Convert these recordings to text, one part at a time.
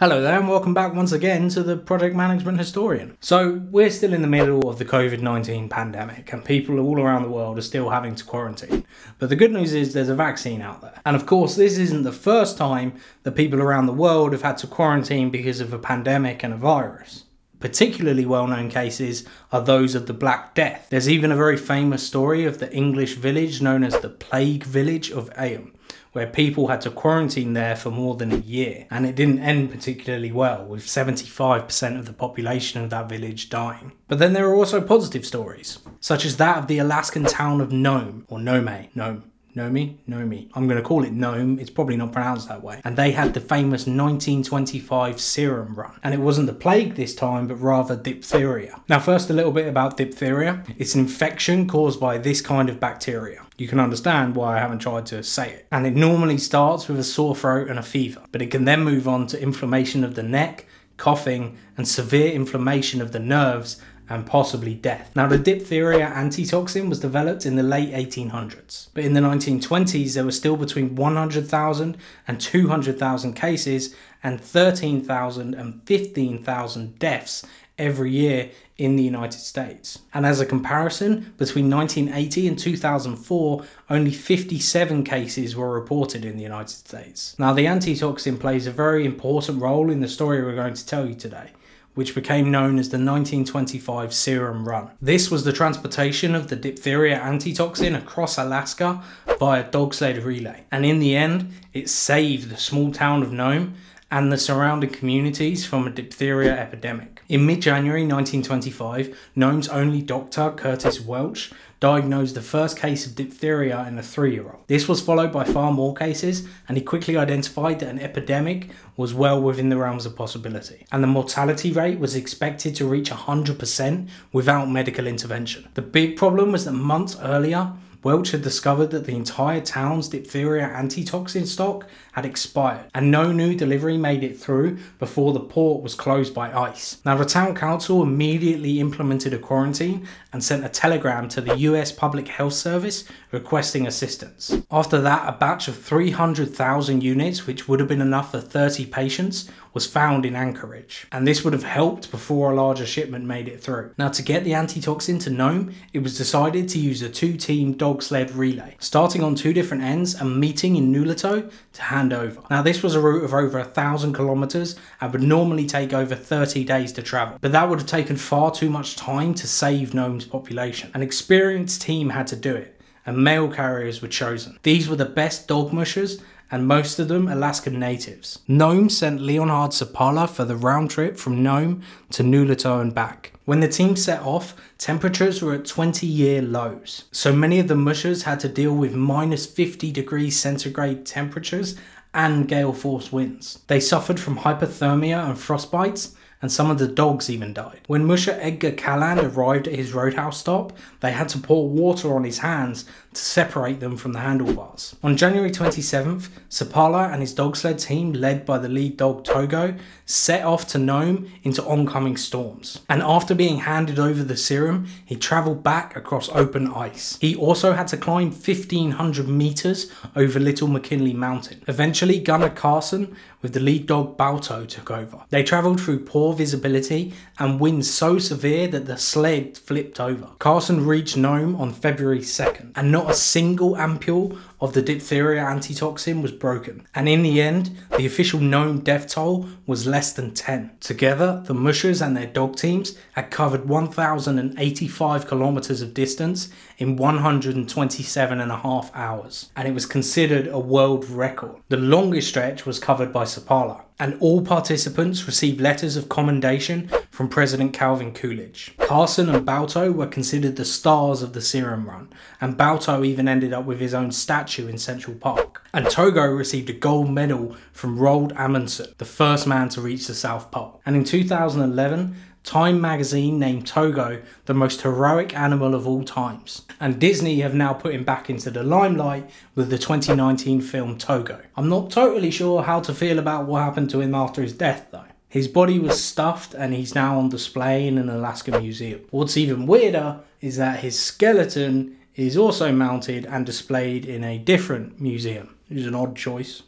Hello there and welcome back once again to the Project Management Historian. So we're still in the middle of the COVID-19 pandemic and people all around the world are still having to quarantine. But the good news is there's a vaccine out there. And of course this isn't the first time that people around the world have had to quarantine because of a pandemic and a virus. Particularly well-known cases are those of the Black Death. There's even a very famous story of the English village known as the Plague Village of Nome, where people had to quarantine there for more than a year. And it didn't end particularly well, with 75% of the population of that village dying. But then there are also positive stories, such as that of the Alaskan town of Nome, or Nome. Nome? I'm going to call it Nome, it's probably not pronounced that way. And they had the famous 1925 serum run. And it wasn't the plague this time, but rather diphtheria. Now first a little bit about diphtheria. It's an infection caused by this kind of bacteria. You can understand why I haven't tried to say it. And it normally starts with a sore throat and a fever, but it can then move on to inflammation of the neck, coughing, and severe inflammation of the nerves, and possibly death. Now the diphtheria antitoxin was developed in the late 1800s, but in the 1920s there were still between 100,000 and 200,000 cases and 13,000 and 15,000 deaths every year in the United States. And as a comparison, between 1980 and 2004, only 57 cases were reported in the United States. Now the antitoxin plays a very important role in the story we're going to tell you today, which became known as the 1925 serum run. This was the transportation of the diphtheria antitoxin across Alaska via dog sled relay. And in the end, it saved the small town of Nome and the surrounding communities from a diphtheria epidemic. In mid-January 1925, Nome's only doctor, Curtis Welch, diagnosed the first case of diphtheria in a 3-year-old. This was followed by far more cases, and he quickly identified that an epidemic was well within the realms of possibility. And the mortality rate was expected to reach 100% without medical intervention. The big problem was that months earlier, Welch had discovered that the entire town's diphtheria antitoxin stock had expired and no new delivery made it through before the port was closed by ice. Now the town council immediately implemented a quarantine and sent a telegram to the US Public Health Service requesting assistance. After that, a batch of 300,000 units, which would have been enough for 30 patients, was found in Anchorage. And this would have helped before a larger shipment made it through. Now to get the antitoxin to Nome, it was decided to use a 2-team dog sled relay, starting on 2 different ends and meeting in Nulato to hand over. Now this was a route of over 1,000 kilometers and would normally take over 30 days to travel. But that would have taken far too much time to save Nome's population. An experienced team had to do it, and mail carriers were chosen. These were the best dog mushers, and most of them Alaskan natives. Nome sent Leonhard Sapala for the round trip from Nome to Nulato and back. When the team set off, temperatures were at 20-year lows. So many of the mushers had to deal with minus 50 degrees centigrade temperatures and gale force winds. They suffered from hypothermia and frostbites, and some of the dogs even died. When musher Edgar Calland arrived at his roadhouse stop, they had to pour water on his hands to separate them from the handlebars. On January 27th, Sapala and his dog sled team, led by the lead dog Togo, set off to Nome into oncoming storms. And after being handed over the serum, he travelled back across open ice. He also had to climb 1,500 meters over Little McKinley Mountain. Eventually, gunner Carson with the lead dog Balto took over. They travelled through poor visibility and winds so severe that the sled flipped over. Carson reached Nome on February 2nd, and not a single ampule of the diphtheria antitoxin was broken. And in the end, the official Nome death toll was less than 10. Together, the mushers and their dog teams had covered 1,085 kilometers of distance in 127.5 hours. And it was considered a world record. The longest stretch was covered by Sapala. And all participants received letters of commendation from President Calvin Coolidge. Carson and Balto were considered the stars of the serum run, and Balto even ended up with his own statue in Central Park. And Togo received a gold medal from Roald Amundsen, the first man to reach the South Pole. And in 2011, Time magazine named Togo the most heroic animal of all times. And Disney have now put him back into the limelight with the 2019 film Togo. I'm not totally sure how to feel about what happened to him after his death though. His body was stuffed and he's now on display in an Alaska museum. What's even weirder is that his skeleton is also mounted and displayed in a different museum. It was an odd choice.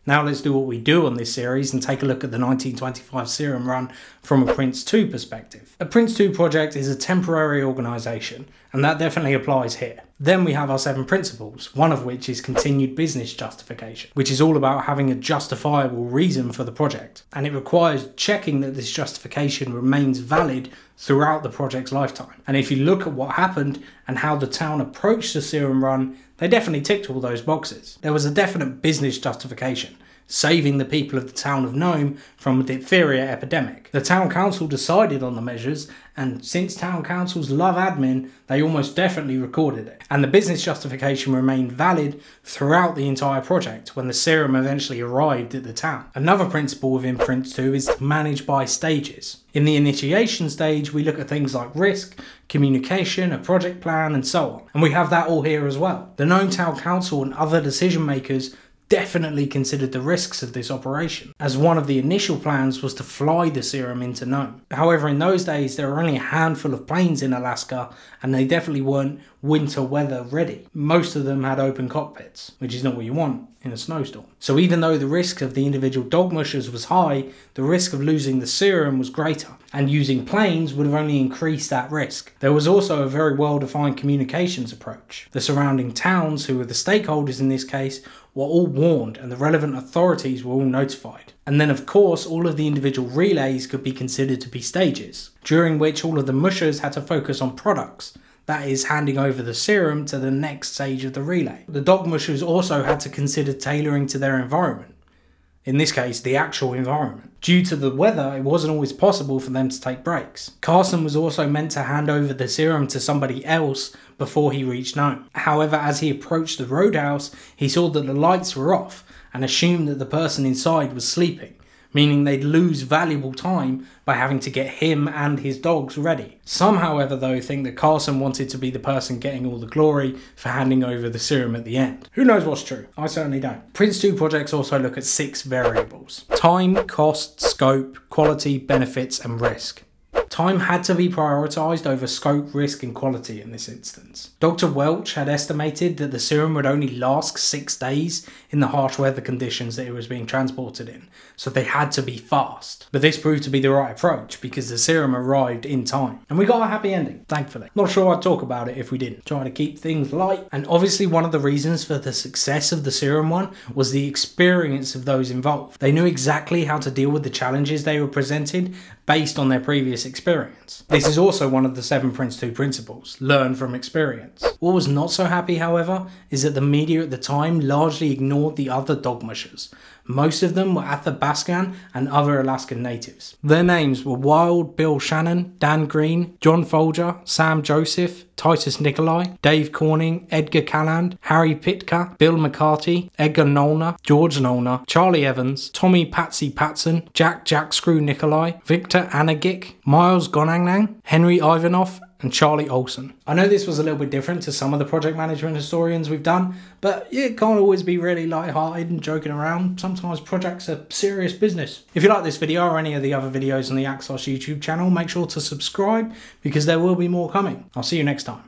Now let's do what we do on this series and take a look at the 1925 serum run from a Prince 2 perspective. A Prince 2 project is a temporary organisation, and that definitely applies here. Then we have our 7 principles, one of which is continued business justification, which is all about having a justifiable reason for the project, and it requires checking that this justification remains valid throughout the project's lifetime. And if you look at what happened and how the town approached the serum run, they definitely ticked all those boxes. There was a definite business justification, saving the people of the town of Nome from a diphtheria epidemic. The town council decided on the measures, and since town councils love admin, they almost definitely recorded it. And the business justification remained valid throughout the entire project when the serum eventually arrived at the town. Another principle within Prince 2 is to manage by stages. In the initiation stage, we look at things like risk, communication, a project plan, and so on. And we have that all here as well. The Nome Town Council and other decision makers definitely considered the risks of this operation, as one of the initial plans was to fly the serum into Nome. However, in those days there were only a handful of planes in Alaska, and they definitely weren't winter weather ready. Most of them had open cockpits, which is not what you want in a snowstorm. So even though the risk of the individual dog mushers was high, the risk of losing the serum was greater, and using planes would have only increased that risk. There was also a very well-defined communications approach. The surrounding towns, who were the stakeholders in this case, were all warned, and the relevant authorities were all notified. And then of course all of the individual relays could be considered to be stages, during which all of the mushers had to focus on products. That is, handing over the serum to the next stage of the relay. The dog mushers also had to consider tailoring to their environment. In this case, the actual environment. Due to the weather, it wasn't always possible for them to take breaks. Carson was also meant to hand over the serum to somebody else before he reached Nome. However, as he approached the roadhouse, he saw that the lights were off and assumed that the person inside was sleeping, meaning they'd lose valuable time by having to get him and his dogs ready. Some, however, though, think that Carson wanted to be the person getting all the glory for handing over the serum at the end. Who knows what's true? I certainly don't. Prince 2 projects also look at 6 variables: time, cost, scope, quality, benefits, and risk. Time had to be prioritised over scope, risk and quality in this instance. Dr. Welch had estimated that the serum would only last 6 days in the harsh weather conditions that it was being transported in, so they had to be fast. But this proved to be the right approach because the serum arrived in time. And we got a happy ending, thankfully. Not sure I'd talk about it if we didn't. Trying to keep things light. And obviously one of the reasons for the success of the serum one was the experience of those involved. They knew exactly how to deal with the challenges they were presented based on their previous experience. This is also one of the 7 Prince 2 principles: learn from experience. What was not so happy, however, is that the media at the time largely ignored the other dog mushers. Most of them were Athabascan and other Alaskan natives. Their names were Wild Bill Shannon, Dan Green, John Folger, Sam Joseph, Titus Nicolai, Dave Corning, Edgar Calland, Harry Pitka, Bill McCarty, Edgar Nolner, George Nolner, Charlie Evans, Tommy Patsy Patson, Jack Screw Nicolai, Victor Anagic, Miles Gonangnang, Henry Ivanov, and Charlie Olson. I know this was a little bit different to some of the project management historians we've done, but it can't always be really light-hearted and joking around. Sometimes projects are serious business. If you like this video or any of the other videos on the Axos YouTube channel, make sure to subscribe because there will be more coming. I'll see you next time.